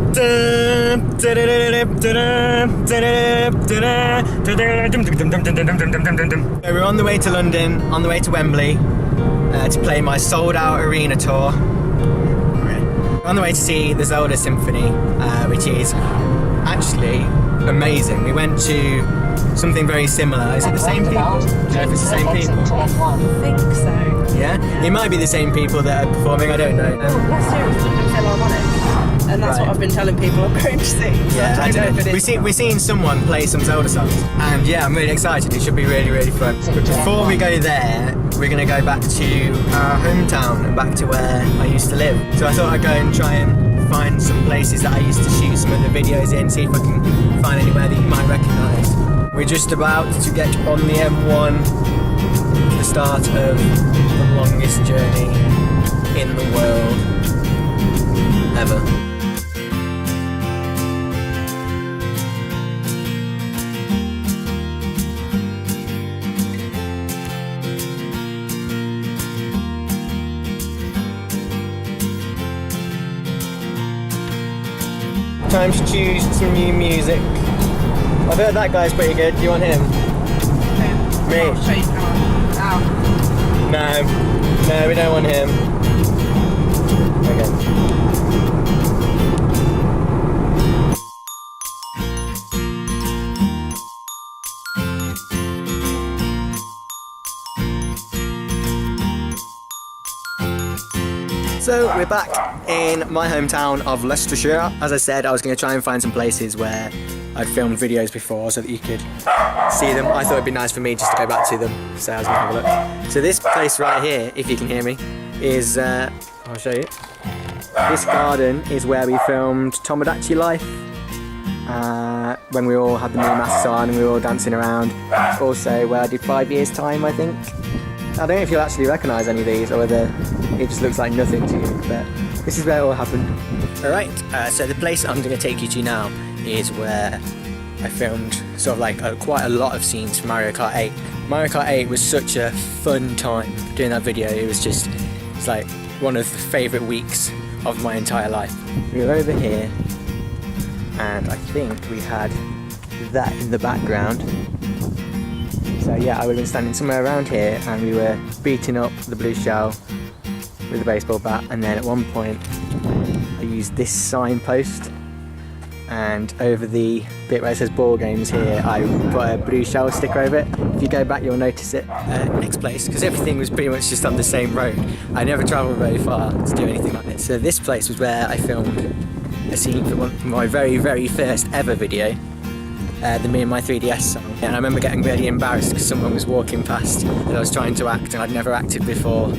We're on the way to London, on the way to Wembley, to play my sold-out arena tour. We're on the way to see the Zelda Symphony, which is actually amazing. We went to something very similar. Is it the same people? Do you know if it's the same people? I think so. Yeah? It might be the same people that are performing, I don't know. Last year it was Legend of Zelda, and that's what I've been telling people I'm going to see. Yeah, I don't know if it is. We've seen someone play some Zelda songs, and yeah, I'm really excited. It should be really, really fun. But before we go there, we're going to go back to our hometown and back to where I used to live. So I thought I'd go and try and find some places that I used to shoot some of the videos in, see if I can find anywhere that you might recognise. We're just about to get on the M1, the start of the longest journey in the world ever. Time to choose some new music. I've heard that guy's pretty good. Do you want him? Me? I'll show you. Ow. No, we don't want him. Okay. So we're back in my hometown of Leicestershire. As I said, I was going to try and find some places where I'd filmed videos before so that you could see them. I thought it'd be nice for me just to go back to them, so I was going to have a look. So this place right here, if you can hear me, is, I'll show you. This garden is where we filmed Tomodachi Life, when we all had the new masks on and we were all dancing around. Also where I did 5 years time, I think. I don't know if you'll actually recognise any of these or whether it just looks like nothing to you, but this is where it all happened. Alright, so the place I'm going to take you to now is where I filmed sort of like quite a lot of scenes from Mario Kart 8. Mario Kart 8 was such a fun time doing that video. It's like one of the favourite weeks of my entire life. We were over here and I think we had that in the background. So yeah, I would have been standing somewhere around here and we were beating up the blue shell with a baseball bat, and then at one point I used this signpost, and over the bit where it says ball games here I put a blue shell sticker over it. If you go back you'll notice it. Next place, because everything was pretty much just on the same road. I never travelled very far to do anything like this. So this place was where I filmed a scene for my very, very first ever video. The Me and My 3DS song. And I remember getting really embarrassed because someone was walking past and I was trying to act and I'd never acted before.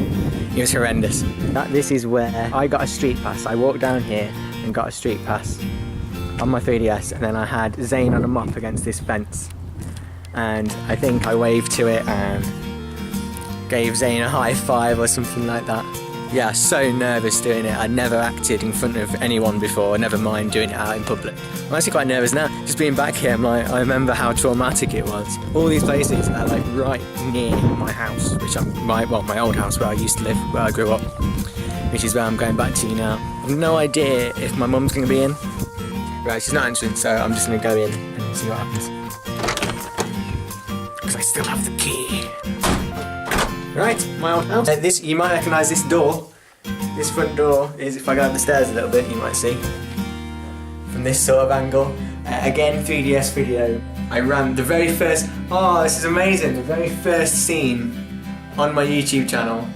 It was horrendous. This is where I got a street pass. I walked down here and got a street pass on my 3DS, and then I had Zane on a mop against this fence. And I think I waved to it and gave Zane a high five or something like that. Yeah, so nervous doing it. I'd never acted in front of anyone before, never mind doing it out in public. I'm actually quite nervous now. Just being back here, I remember how traumatic it was. All these places are like right near my house, which my old house where I used to live, where I grew up, which is where I'm going back to now. I have no idea if my mum's going to be in. Right, she's not answering, so I'm just going to go in and see what happens. Because I still have the key. Right, my old house. You might recognise this door. This front door is, if I go up the stairs a little bit, you might see. From this sort of angle. Again, 3DS video. I ran the very first, this is amazing, the very first scene on my YouTube channel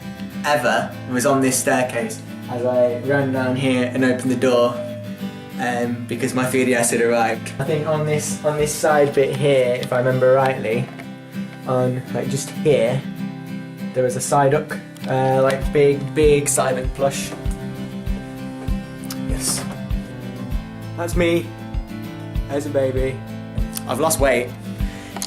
ever was on this staircase. As I ran down here and opened the door, because my 3DS had arrived. I think on this side bit here, if I remember rightly, on like just here, there was a Psyduck, like big Psyduck plush. Yes. That's me, as a baby. I've lost weight.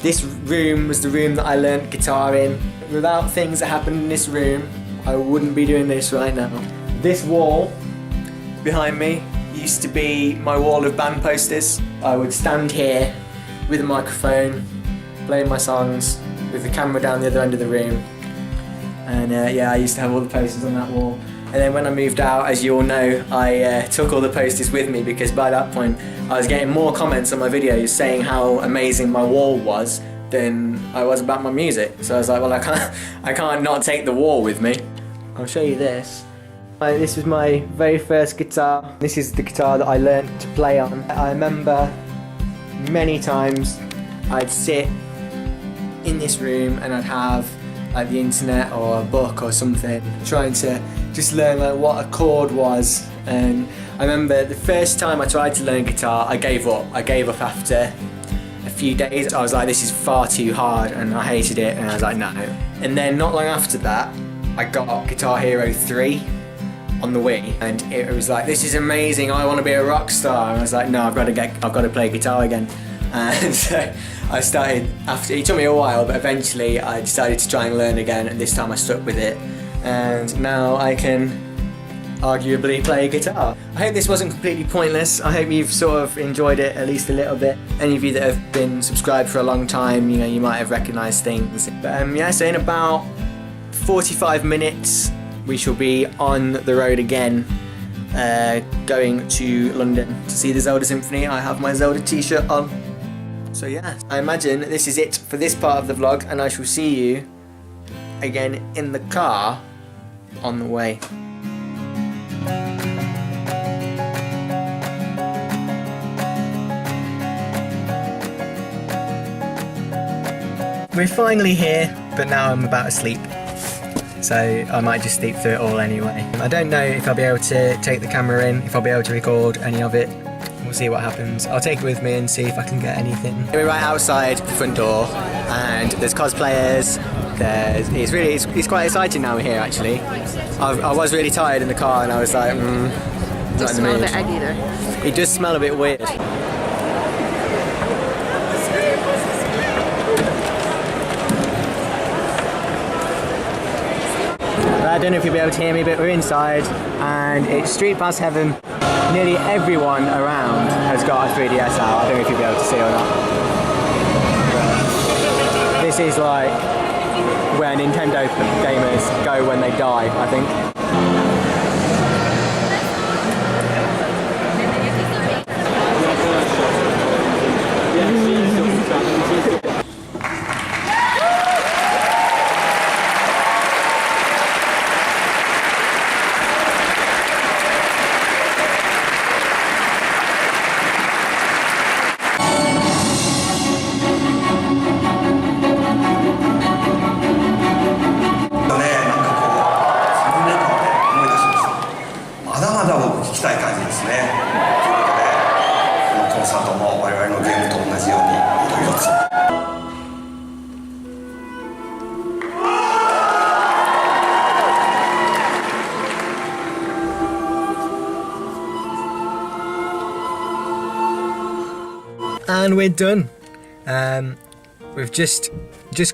This room was the room that I learnt guitar in. Without things that happened in this room, I wouldn't be doing this right now. This wall behind me used to be my wall of band posters. I would stand here with a microphone, playing my songs, with the camera down the other end of the room. And yeah, I used to have all the posters on that wall. And then when I moved out, as you all know, I took all the posters with me because by that point I was getting more comments on my videos saying how amazing my wall was than I was about my music. So I was like, well, I can't not take the wall with me. I'll show you this. This was my very first guitar. This is the guitar that I learnt to play on. I remember many times I'd sit in this room and I'd have like the internet or a book or something, trying to just learn like what a chord was. And I remember the first time I tried to learn guitar, I gave up. I gave up after a few days. I was like, this is far too hard, and I hated it, and I was like, no. And then not long after that, I got Guitar Hero 3 on the Wii, and it was like, this is amazing, I want to be a rock star. And I was like, no, I've got to play guitar again. And so I started, after, it took me a while, but eventually I decided to try and learn again, and this time I stuck with it. And now I can arguably play guitar. I hope this wasn't completely pointless. I hope you've sort of enjoyed it at least a little bit. Any of you that have been subscribed for a long time, you know, you might have recognised things. But yeah, so in about 45 minutes we shall be on the road again, going to London to see the Zelda Symphony. I have my Zelda t-shirt on. So yeah, I imagine this is it for this part of the vlog, and I shall see you again in the car on the way. We're finally here, but now I'm about to sleep. So I might just sleep through it all anyway. I don't know if I'll be able to take the camera in, if I'll be able to record any of it. We'll see what happens. I'll take it with me and see if I can get anything. We're right outside the front door, and there's cosplayers. It's quite exciting now we're here actually. I was really tired in the car, and I was like, It does smell a bit eggy though. It does smell a bit weird. I don't know if you'll be able to hear me, but we're inside, and it's Street Pass Heaven. Nearly everyone around has got a 3DS out. I don't know if you'll be able to see or not. But this is like where Nintendo gamers go when they die, I think. And we're done. We've just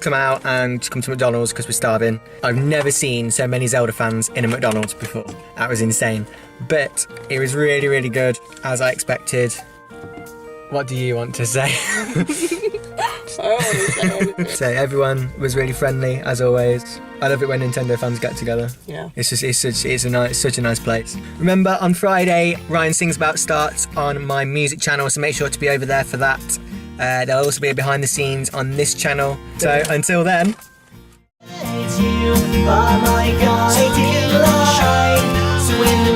come out and come to McDonald's because we're starving. I've never seen so many Zelda fans in a McDonald's before. That was insane. But it was really, really good, as I expected. What do you want to say? So everyone was really friendly, as always. I love it when Nintendo fans get together. Yeah. It's such a nice place. Remember, on Friday, Ryan Sings About starts on my music channel, so make sure to be over there for that. There'll also be a behind the scenes on this channel. So until then. You are my guiding light. So when the